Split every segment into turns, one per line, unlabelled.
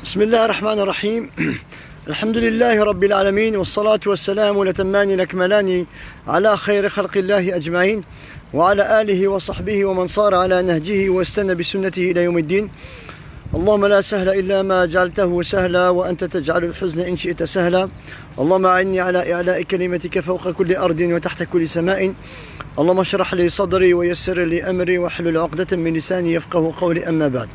بسم الله الرحمن الرحيم الحمد لله رب العالمين والصلاة والسلام الأتمان الأكملان على خير خلق الله أجمعين وعلى آله وصحبه ومن صار على نهجه واستنى بسنته إلى يوم الدين. اللهم لا سهل إلا ما جعلته سهلا وأنت تجعل الحزن إن شئت سهلا. اللهم أعني على إعلاء كلمتك فوق كل أرض وتحت كل سماء. اللهم اشرح لي صدري ويسر لي أمري واحلل عقدة من لساني يفقه قولي أما بعد.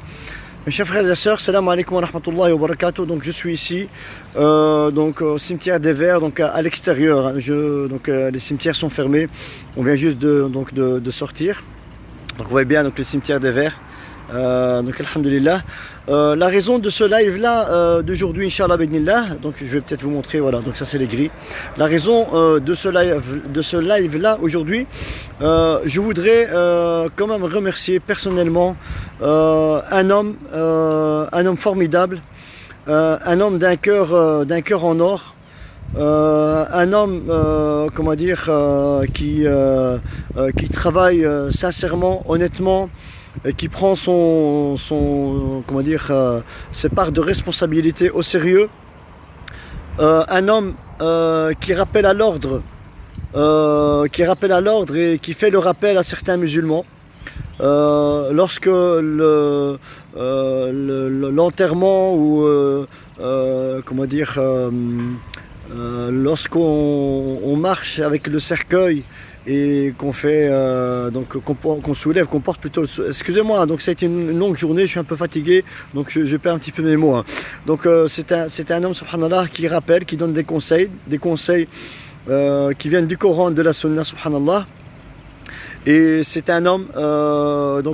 Mes chers frères et sœurs, salam alaikum wa rahmatullahi wa barakatuh. Donc je suis ici, au cimetière des Verts, donc à l'extérieur. Les cimetières sont fermés. On vient juste de sortir. Donc vous voyez bien donc le cimetière des Verts. Alhamdulillah. La raison de ce live là d'aujourd'hui, Inch'Allah Bidnillah, donc je vais peut-être vous montrer, voilà, donc ça c'est les grilles. La raison de ce live là aujourd'hui, je voudrais quand même remercier personnellement un homme formidable, un homme d'un cœur en or. Un homme, qui travaille sincèrement, honnêtement, qui prend ses parts de responsabilité au sérieux. Un homme qui rappelle à l'ordre, et qui fait le rappel à certains musulmans. Lorsque l'enterrement ou lorsqu'on marche avec le cercueil et qu'on fait qu'on soulève, qu'on porte plutôt. Excusez-moi, donc c'est une longue journée, je suis un peu fatigué, donc je perds un petit peu mes mots. Hein. Donc c'est un homme, subhanallah, qui rappelle, qui donne des conseils qui viennent du Coran, de la Sunna, subhanallah. Et c'est un homme,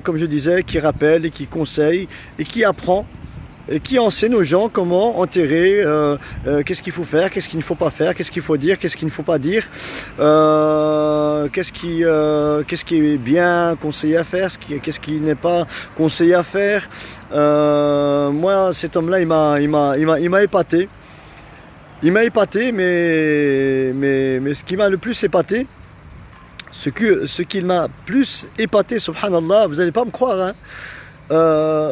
comme je disais, qui rappelle et qui conseille et qui apprend et qui enseigne aux gens comment enterrer, qu'est-ce qu'il faut faire, qu'est-ce qu'il ne faut pas faire, qu'est-ce qu'il faut dire, qu'est-ce qu'il ne faut pas dire, qu'est-ce qui est bien conseillé à faire, qu'est-ce qui n'est pas conseillé à faire. Moi, cet homme-là, il m'a épaté. Il m'a épaté, mais ce qui m'a le plus épaté, ce qui m'a plus épaté, subhanallah, vous n'allez pas me croire, hein,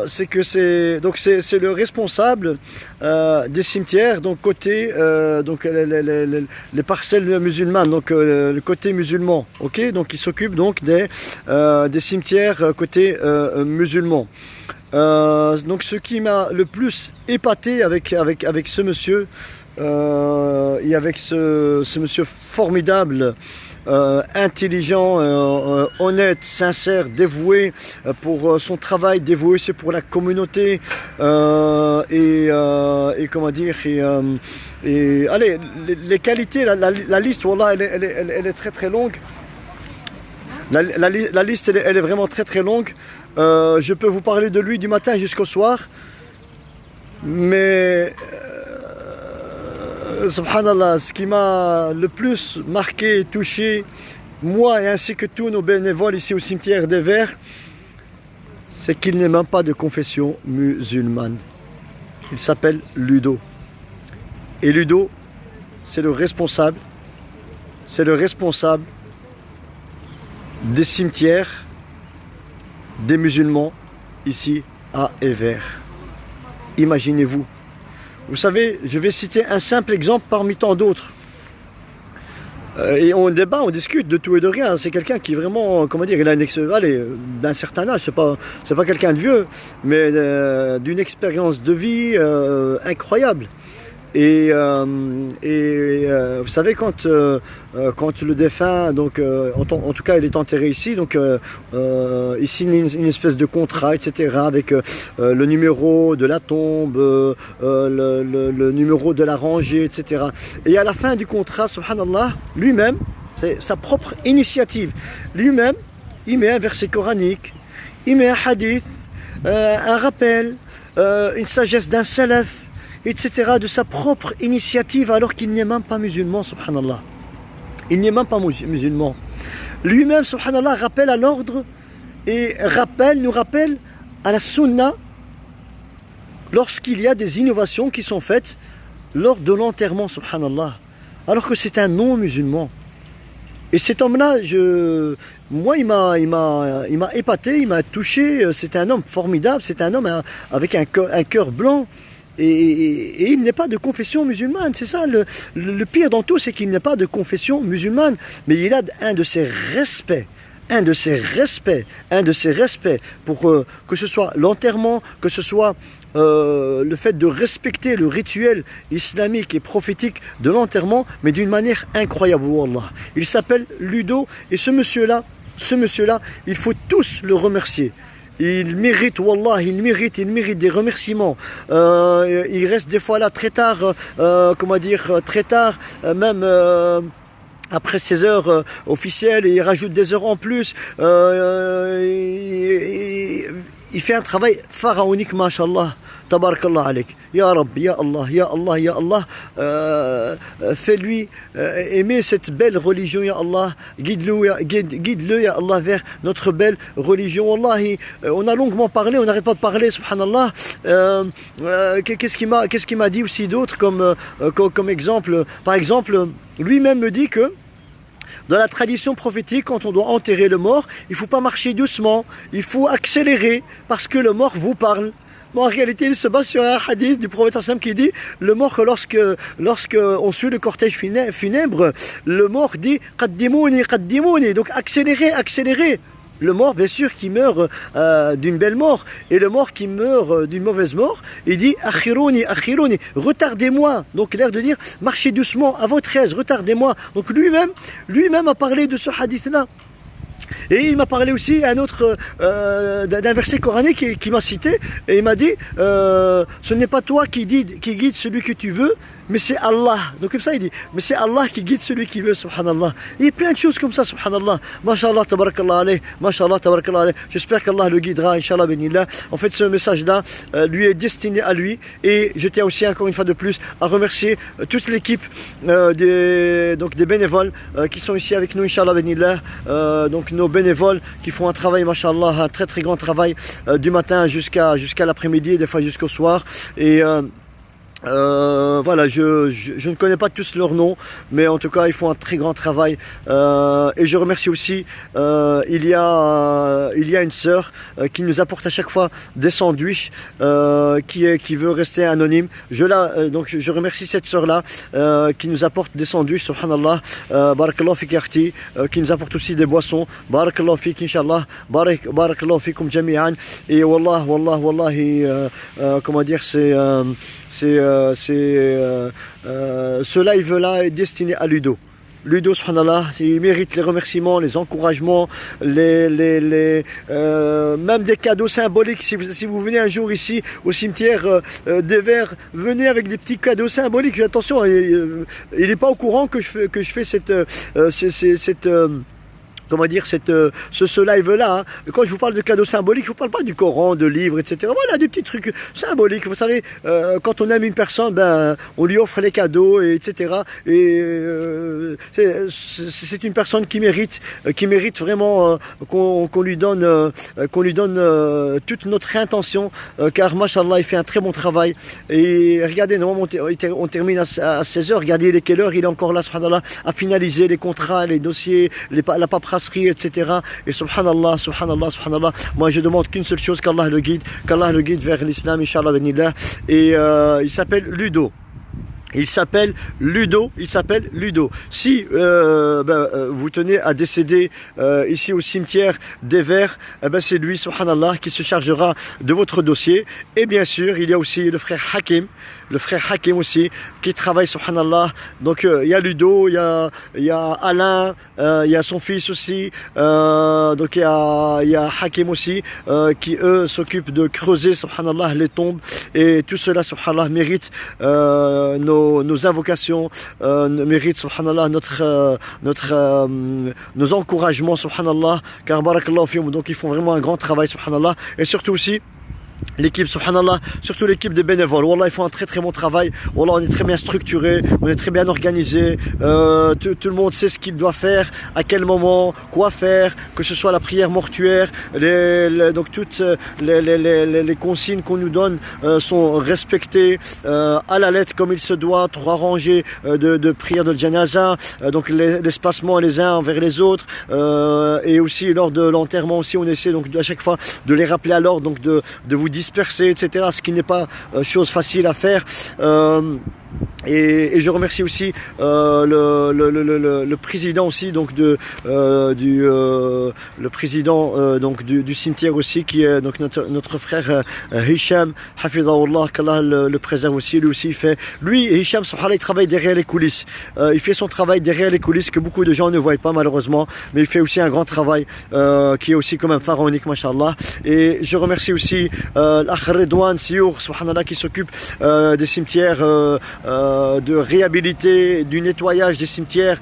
c'est que c'est le responsable des cimetières, donc côté les parcelles musulmanes, donc le côté musulman, ok, donc il s'occupe donc des cimetières côté musulman. Donc ce qui m'a le plus épaté avec ce monsieur et avec ce monsieur formidable, intelligent, honnête, sincère, dévoué pour son travail, dévoué aussi pour la communauté, et allez, les qualités, la liste, wallah, elle est très très longue. La liste elle est vraiment très très longue. Je peux vous parler de lui du matin jusqu'au soir, mais subhanallah, ce qui m'a le plus marqué, touché, moi et ainsi que tous nos bénévoles ici au cimetière des Verts, c'est qu'il n'est même pas de confession musulmane. Il s'appelle Ludo. Et Ludo, c'est le responsable des cimetières des musulmans ici à Evere. Imaginez-vous. Vous savez, je vais citer un simple exemple parmi tant d'autres. Et on débat, on discute de tout et de rien. C'est quelqu'un qui vraiment, il a d'un certain âge. C'est pas quelqu'un de vieux, mais d'une expérience de vie incroyable. Et vous savez, quand le défunt, en tout cas il est enterré ici, donc il signe une espèce de contrat, etc., avec le numéro de la tombe, le numéro de la rangée, etc. Et à la fin du contrat, subhanallah, lui-même, c'est sa propre initiative, lui-même, il met un verset coranique, il met un hadith, un rappel, une sagesse d'un salaf, etc., de sa propre initiative, alors qu'il n'est même pas musulman, subhanallah. Il n'est même pas musulman. Lui-même, subhanallah, rappelle à l'ordre et nous rappelle à la sunna lorsqu'il y a des innovations qui sont faites lors de l'enterrement, subhanallah, alors que c'est un non-musulman. Et cet homme-là, moi, il m'a épaté, il m'a touché. C'est un homme formidable, c'est un homme avec un cœur blanc. et il n'est pas de confession musulmane. C'est ça, le pire dans tout, c'est qu'il n'est pas de confession musulmane, mais il a un de ses respects. Un de ses respects pour que ce soit l'enterrement, que ce soit le fait de respecter le rituel islamique et prophétique de l'enterrement, mais d'une manière incroyable, wallah. Il s'appelle Ludo, et ce monsieur-là, il faut tous le remercier. Il mérite, wallah, il mérite des remerciements. Il reste des fois là très tard, très tard, même après 16 heures officielles, et il rajoute des heures en plus. Il fait un travail pharaonique, mashallah. Tabarakallah alaik. Ya Rabbi, Ya Allah, Ya Allah, Ya Allah. Fais-lui aimer cette belle religion, Ya Allah. Guide-le, Ya Allah, vers notre belle religion. Wallahi, on a longuement parlé, on n'arrête pas de parler, subhanallah. Qu'est-ce qu'il m'a dit aussi d'autre comme exemple? Par exemple, lui-même me dit que dans la tradition prophétique, quand on doit enterrer le mort, il ne faut pas marcher doucement, il faut accélérer, parce que le mort vous parle. Bon, en réalité, il se base sur un hadith du prophète sallam qui dit le mort, lorsque on suit le cortège funèbre, le mort dit qaddimouni, qaddimouni, donc accélérez. Le mort, bien sûr, qui meurt d'une belle mort, et le mort qui meurt d'une mauvaise mort, il dit akhirouni, retardez-moi. Donc l'air de dire marchez doucement, à votre aise, retardez-moi. Donc lui-même a parlé de ce hadith-là. Et il m'a parlé aussi d'un verset coranique qui m'a cité, et il m'a dit ce n'est pas toi qui guide celui que tu veux, mais c'est Allah. Donc comme ça il dit, mais c'est Allah qui guide celui qui veut, subhanallah. Il y a plein de choses comme ça, subhanallah. Mashallah, tabarakallah alayh, mashallah, tabarakallah alayh. J'espère qu'Allah le guidera, inshallah, bénillah. En fait, ce message-là lui est destiné à lui, et je tiens aussi encore une fois de plus à remercier toute l'équipe des bénévoles qui sont ici avec nous, inshallah, bénillah. Donc nos bénévoles qui font un travail, mashallah, un très très grand travail du matin jusqu'à l'après-midi, des fois jusqu'au soir. Et voilà, je ne connais pas tous leurs noms, mais en tout cas ils font un très grand travail, et je remercie aussi il y a une sœur qui nous apporte à chaque fois des sandwichs, qui veut rester anonyme. Donc je remercie cette sœur là qui nous apporte des sandwichs, subhanallah. Barakallahu fik yakhti, qui nous apporte aussi des boissons. Barakallahu fik, inshallah. Barakallahu fikum jami'an. Et wallahi, comment dire, ce live-là est destiné à Ludo. Ludo, subhanallah, il mérite les remerciements, les encouragements, même des cadeaux symboliques. Si vous venez un jour ici au cimetière des Verts, venez avec des petits cadeaux symboliques. Attention, il n'est pas au courant que je fais cette comment dire, ce live-là. Hein. Quand je vous parle de cadeaux symboliques, je ne vous parle pas du Coran, de livres, etc. Voilà, des petits trucs symboliques. Vous savez, quand on aime une personne, on lui offre les cadeaux, etc. Et c'est une personne qui mérite vraiment qu'on lui donne toute notre intention, car, mashallah, il fait un très bon travail. Et regardez, normalement, on termine à 16 h. Regardez, il est quelle heure, il est encore là, subhanallah, à finaliser les contrats, les dossiers, la paperasse, etc. Et subhanallah, moi je demande qu'une seule chose, qu'Allah le guide vers l'islam, inshallah, bénillah. Et il s'appelle Ludo. Il s'appelle Ludo. Si vous tenez à décéder ici au cimetière des Verts, c'est lui, subhanallah, qui se chargera de votre dossier. Et bien sûr, il y a aussi le frère Hakim aussi, qui travaille, subhanallah. Donc il y a Ludo, il y a Alain, il y a son fils aussi. Donc il y a Hakim aussi, qui eux s'occupent de creuser, subhanallah, les tombes. Et tout cela, subhanallah, mérite nos invocations, mérite, subhanallah, nos encouragements, subhanallah, car barakallahu fihim. Donc ils font vraiment un grand travail, subhanallah. Et surtout aussi l'équipe, subhanallah, surtout l'équipe des bénévoles. Wallah, ils font un très très bon travail. Wallah, on est très bien structuré, on est très bien organisé. Tout le monde sait ce qu'il doit faire, à quel moment, quoi faire, que ce soit la prière mortuaire, donc toutes les consignes qu'on nous donne sont respectées à la lettre comme il se doit. 3 rangées de prière de janaza, donc l'espacement les uns envers les autres, et aussi lors de l'enterrement aussi, on essaie donc à chaque fois de les rappeler à l'ordre, donc de vous disperser, etc. Ce qui n'est pas chose facile à faire. Et je remercie aussi le président aussi donc le président donc du cimetière aussi, qui est donc notre frère Hicham Hafidahullah, qu'Allah le préserve aussi. Lui aussi Hicham subhanallah, il travaille derrière les coulisses, il fait son travail derrière les coulisses que beaucoup de gens ne voient pas malheureusement, mais il fait aussi un grand travail qui est aussi quand même pharaonique, mashallah. Et je remercie aussi l'Akh Redouane Siour subhanallah, qui s'occupe des cimetières, de réhabiliter, du nettoyage des cimetières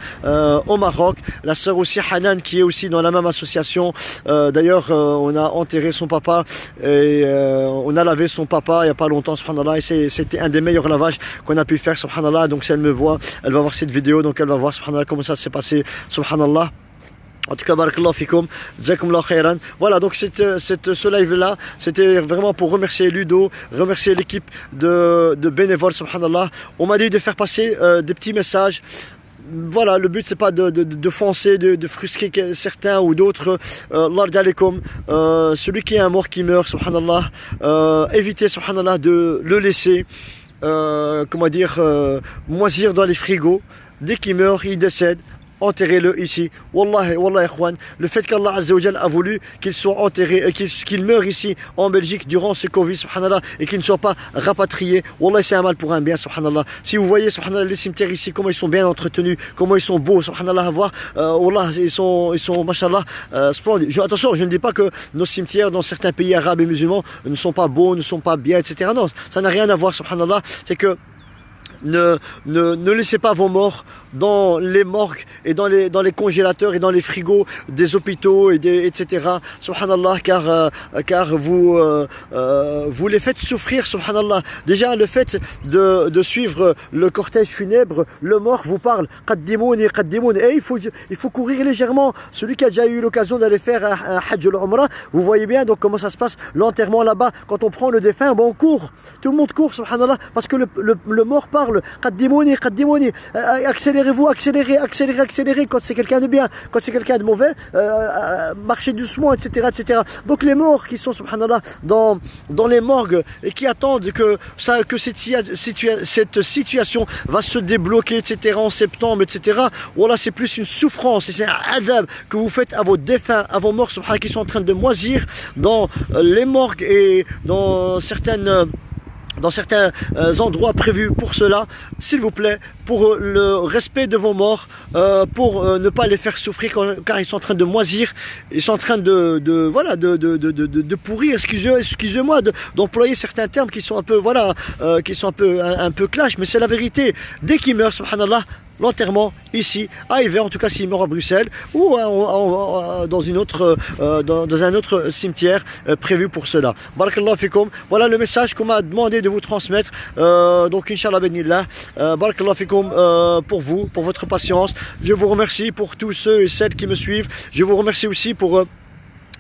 au Maroc. La sœur aussi Hanan, qui est aussi dans la même association. D'ailleurs on a enterré son papa et on a lavé son papa il n'y a pas longtemps, subhanallah, et c'était un des meilleurs lavages qu'on a pu faire, subhanallah. Donc si elle me voit, elle va voir cette vidéo, donc elle va voir, subhanallah, comment ça s'est passé, subhanallah. En tout cas, barakallahu fikum, jazakumullahu khairan. Voilà, donc ce live-là, c'était vraiment pour remercier Ludo, remercier l'équipe de bénévoles, subhanallah. On m'a dit de faire passer des petits messages. Voilà, le but c'est pas de foncer, de frustrer certains ou d'autres. Lard alaikum, celui qui est un mort qui meurt, subhanallah, évitez, subhanallah, de le laisser, comment dire, moisir dans les frigos. Dès qu'il meurt, il décède. Enterrez-le ici. Wallahi, wallahi, ikhwan. Le fait qu'Allah Azza wa Jal a voulu qu'il soit enterré et qu'il meure ici en Belgique durant ce Covid, subhanallah, et qu'il ne soit pas rapatrié, wallahi, c'est un mal pour un bien, subhanallah. Si vous voyez, subhanallah, les cimetières ici, comment ils sont bien entretenus, comment ils sont beaux, subhanallah, à voir, wallah, ils sont, mashallah, splendides. Attention, je ne dis pas que nos cimetières dans certains pays arabes et musulmans ne sont pas beaux, ne sont pas bien, etc. Non, ça n'a rien à voir, subhanallah. C'est que ne laissez pas vos morts dans les morgues et dans les congélateurs et dans les frigos des hôpitaux etc. Subhanallah, car vous les faites souffrir, subhanallah. Déjà le fait de suivre le cortège funèbre, le mort vous parle, qaddimouni, qaddimouni, et il faut courir légèrement. Celui qui a déjà eu l'occasion d'aller faire un hajj al-umrah, vous voyez bien donc comment ça se passe, l'enterrement là-bas. Quand on prend le défunt, bon, on court, tout le monde court, subhanallah, parce que le mort parle. Qaddimouni, qaddimouni, accélérez-vous, accélérez quand c'est quelqu'un de bien, quand c'est quelqu'un de mauvais, marchez doucement, etc., etc. Donc les morts qui sont, subhanallah, dans les morgues et qui attendent que cette situation va se débloquer, etc., en septembre, etc. Voilà, c'est plus une souffrance et c'est un adab que vous faites à vos défunts, à vos morts, subhanallah, qui sont en train de moisir dans les morgues et dans certains endroits prévus pour cela. S'il vous plaît, pour le respect de vos morts, pour ne pas les faire souffrir car ils sont en train de moisir, ils sont en train de pourrir. Excusez-moi d'employer certains termes qui sont un peu, voilà, qui sont un peu clash, mais c'est la vérité. Dès qu'ils meurent, subhanallah, l'enterrement ici à Yver, en tout cas s'il meurt à Bruxelles ou dans un autre cimetière prévu pour cela. Barakallahu fikum. Voilà le message qu'on m'a demandé de vous transmettre. Donc Inch'Allah benillah. Barakallahu fikum pour vous, pour votre patience. Je vous remercie pour tous ceux et celles qui me suivent. Je vous remercie aussi pour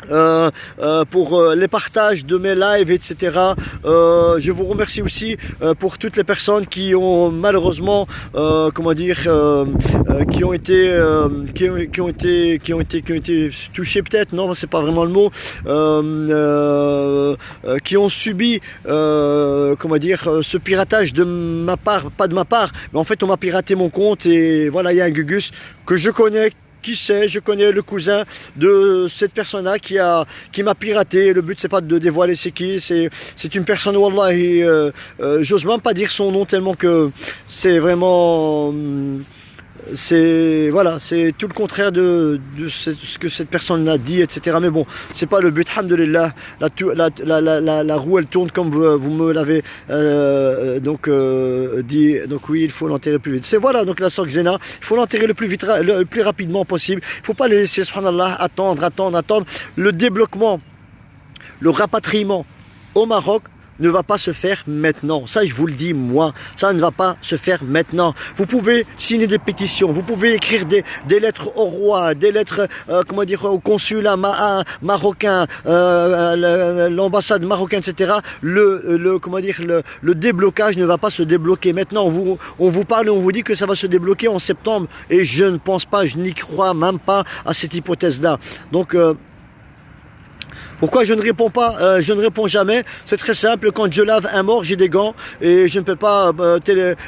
les partages de mes lives, etc. Je vous remercie aussi pour toutes les personnes qui ont malheureusement, comment dire, qui ont été touchées, peut-être, non, c'est pas vraiment le mot, qui ont subi, comment dire, ce piratage de ma part, pas de ma part, mais en fait on m'a piraté mon compte et voilà, il y a un Gugus que je connais. Qui sait, je connais le cousin de cette personne-là qui m'a piraté. Le but c'est pas de dévoiler c'est qui, c'est une personne, wallahi, j'ose même pas dire son nom tellement que c'est vraiment, voilà, c'est tout le contraire de ce que cette personne a dit, etc. Mais bon, c'est pas le but, alhamdoulilah. La roue elle tourne comme vous me l'avez dit. Donc oui, il faut l'enterrer plus vite. C'est voilà, donc la sœur Xena, il faut l'enterrer le plus rapidement possible. Il faut pas les laisser, subhanallah, attendre. Le débloquement, le rapatriement au Maroc ne va pas se faire maintenant. Ça, je vous le dis, moi. Ça ne va pas se faire maintenant. Vous pouvez signer des pétitions. Vous pouvez écrire des lettres au roi, des lettres, comment dire, au consulat marocain, l'ambassade marocaine, etc. Comment dire, le déblocage ne va pas se débloquer maintenant. On vous parle et on vous dit que ça va se débloquer en septembre. Et je ne pense pas, je n'y crois même pas à cette hypothèse-là. Donc, Pourquoi je ne réponds pas, je ne réponds jamais? C'est très simple, quand je lave un mort, j'ai des gants et je ne peux pas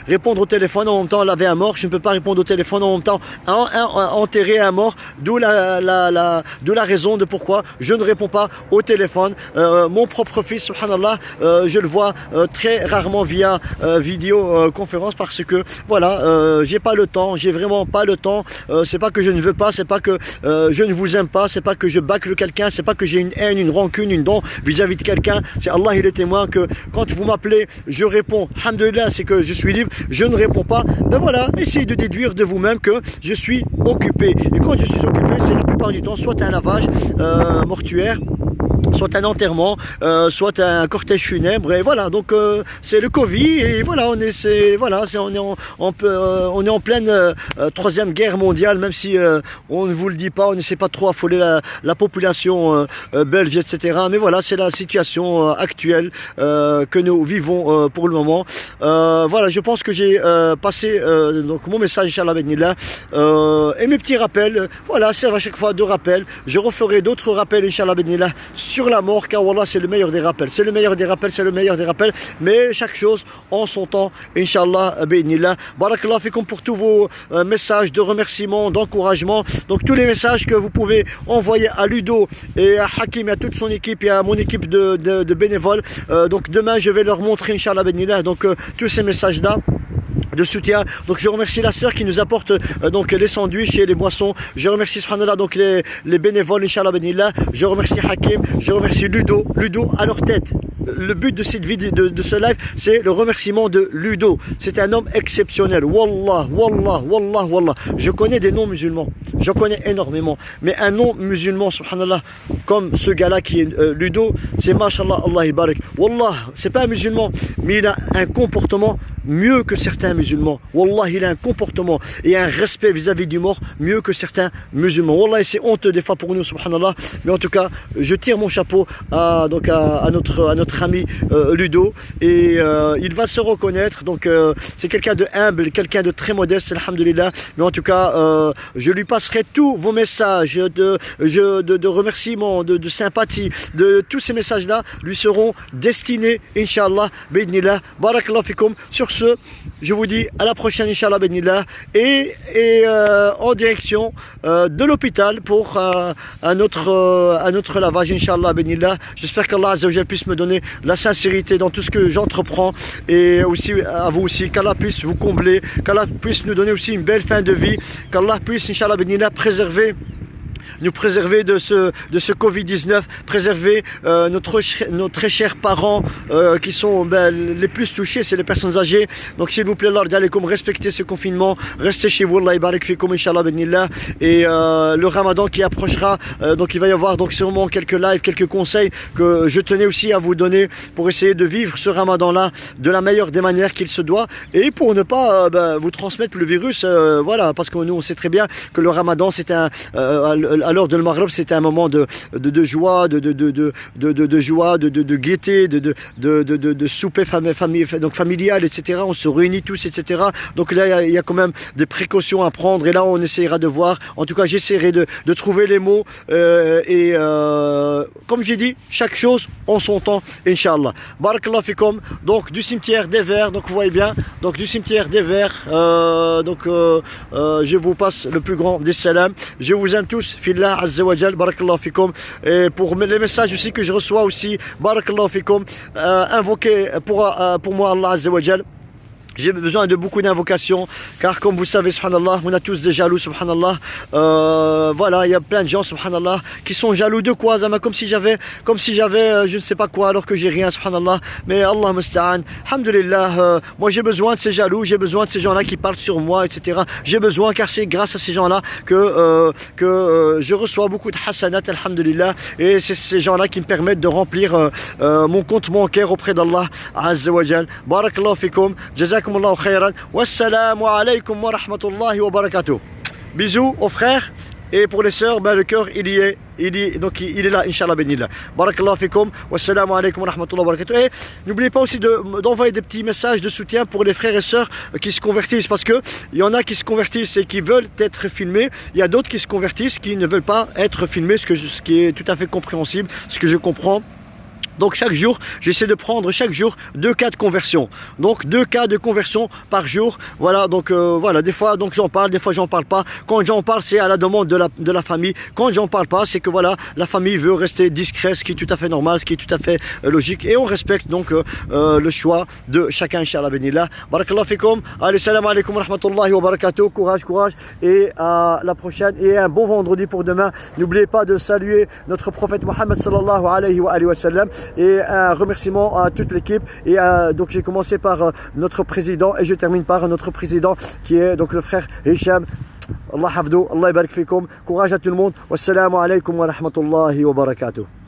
répondre au téléphone en même temps laver un mort, je ne peux pas répondre au téléphone en même temps enterrer un mort, d'où la raison de pourquoi je ne réponds pas au téléphone. Mon propre fils, subhanallah, je le vois très rarement via vidéoconférence parce que voilà, j'ai pas le temps, j'ai vraiment pas le temps. C'est pas que je ne veux pas, c'est pas que je ne vous aime pas, c'est pas que je bâcle quelqu'un, c'est pas que j'ai une haine, une rancune, une dent vis-à-vis de quelqu'un. C'est Allah, il est témoin que quand vous m'appelez, je réponds. Alhamdulillah, c'est que je suis libre, je ne réponds pas. Ben voilà, essayez de déduire de vous-même que je suis occupé. Et quand je suis occupé, c'est la plupart du temps soit un lavage mortuaire, soit un enterrement, soit un cortège funèbre, et voilà. Donc c'est le Covid, et voilà, on est en pleine troisième guerre mondiale, même si on ne vous le dit pas, on n'essaie pas trop affoler la population belge, etc. Mais voilà, c'est la situation actuelle que nous vivons pour le moment. Voilà, je pense que j'ai passé donc mon message, Inch'Allah Benillah, et mes petits rappels, voilà, servent à chaque fois de rappel. Je referai d'autres rappels, Inch'Allah Benillah, sur la mort, car Wallah, c'est le meilleur des rappels, c'est le meilleur des rappels, c'est le meilleur des rappels, mais chaque chose en son temps, Inch'Allah Benillah. Barakallah fikum pour tous vos messages de remerciement, d'encouragement, donc tous les messages que vous pouvez envoyer à Ludo et à Hakim et à toute son équipe et à mon équipe de bénévoles. Donc demain je vais leur montrer, Inch'Allah Benillah, donc tous ces messages là de soutien. Donc je remercie la sœur qui nous apporte donc les sandwichs et les boissons. Je remercie subhanallah donc les bénévoles, Inch'Allah Benillah. Je remercie Hakim, je remercie Ludo à leur tête. Le but de cette vidéo, de ce live, c'est le remerciement de Ludo. C'est un homme exceptionnel. Wallah. Je connais des noms musulmans. J'en connais énormément. Mais un nom musulman, subhanallah, comme ce gars-là qui est Ludo, c'est mashallah, Allah barik. Wallah, c'est pas un musulman, mais il a un comportement mieux que certains musulmans. Wallah, il a un comportement et un respect vis-à-vis du mort mieux que certains musulmans. Wallah, c'est honteux des fois pour nous, subhanallah. Mais en tout cas, je tire mon chapeau à notre ami Ludo, et il va se reconnaître. Donc c'est quelqu'un de humble, quelqu'un de très modeste, alhamdulillah. Mais en tout cas, je lui passerai tous vos messages de remerciements, de sympathie, de tous ces messages là lui seront destinés, Inch'Allah Bidnillah. Barakallahu fikum. Sur ce, je vous dis à la prochaine, Inch'Allah Bidnillah, et en direction de l'hôpital pour un autre lavage, Inch'Allah Bidnillah. J'espère qu'Allah Azza wa Jal puisse me donner la sincérité dans tout ce que j'entreprends, et aussi à vous aussi, qu'Allah puisse vous combler, qu'Allah puisse nous donner aussi une belle fin de vie, qu'Allah puisse, Inch'Allah Benillah, nous préserver de ce Covid-19, préserver nos très chers parents qui sont les plus touchés, c'est les personnes âgées. Donc s'il vous plaît, respectez ce confinement, restez chez vous, Allah barik fikum, Inch'Allah Benillah. Et le Ramadan qui approchera, donc il va y avoir donc sûrement quelques lives, quelques conseils que je tenais aussi à vous donner pour essayer de vivre ce Ramadan-là de la meilleure des manières qu'il se doit, et pour ne pas vous transmettre le virus, voilà, parce que nous on sait très bien que le Ramadan c'est à l'heure de le Maghreb, c'était un moment de joie, de joie, de gaieté, de souper donc familial, etc. On se réunit tous, etc. Donc là, il y a quand même des précautions à prendre, et là, on essaiera de voir. En tout cas, j'essaierai de trouver les mots, comme j'ai dit, chaque chose en son temps, Inch'Allah. Barakallah fikum. Donc, du cimetière des Verts, donc vous voyez bien, donc du cimetière des Verts, je vous passe le plus grand des salams. Je vous aime tous, fillah azza wa jal, barakallahu fikum. Et pour les messages aussi que je reçois aussi, barakallahu fikum, invoquez pour moi Allah azza wa jal. J'ai besoin de beaucoup d'invocations, car comme vous savez, subhanallah, on a tous des jaloux, subhanallah. Voilà, il y a plein de gens, subhanallah, qui sont jaloux de quoi, Zama, comme si j'avais je ne sais pas quoi, alors que j'ai rien, subhanallah. Mais Allah musta'an, alhamdulillah, moi j'ai besoin de ces jaloux, j'ai besoin de ces gens-là qui parlent sur moi, etc. J'ai besoin, car c'est grâce à ces gens-là que je reçois beaucoup de hasanat, alhamdulillah, et c'est ces gens-là qui me permettent de remplir mon compte bancaire auprès d'Allah azza wa jal. Barakallahu fikum, jazakumullahu khairan, wassalamu alaykum wa rahmatullahi wa barakatuh. Bisous aux frères Et pour les sœurs, ben, le cœur, il est là, Inch'Allah bénillah. Barakallahu fikum, wassalamu alaikum wa rahmatullahi wa barakatuh. Et n'oubliez pas aussi d'envoyer des petits messages de soutien pour les frères et sœurs qui se convertissent, parce que il y en a qui se convertissent et qui veulent être filmés. Il y a d'autres qui se convertissent qui ne veulent pas être filmés, ce qui est tout à fait compréhensible, ce que je comprends. Donc chaque jour, j'essaie de prendre chaque jour 2 cas de conversion. Donc 2 cas de conversion par jour. Voilà, donc voilà, des fois donc j'en parle, des fois j'en parle pas. Quand j'en parle, c'est à la demande de la famille. Quand j'en parle pas, c'est que voilà, la famille veut rester discret, ce qui est tout à fait normal, ce qui est tout à fait logique. Et on respecte donc le choix de chacun, Inch'Allah bénillah. Barakallahu fikum. Allez, salam alaikum wa rahmatullahi wa barakatuh. Courage, courage. Et à la prochaine. Et un bon vendredi pour demain. N'oubliez pas de saluer notre prophète Mohammed sallallahu alayhi wa sallam. Et un remerciement à toute l'équipe. Et donc j'ai commencé par notre président et je termine par notre président qui est donc le frère Hicham. Allah hafdou, Allah barik fikum. Courage à tout le monde. Wassalamu alaikum wa rahmatullahi wa barakatuh.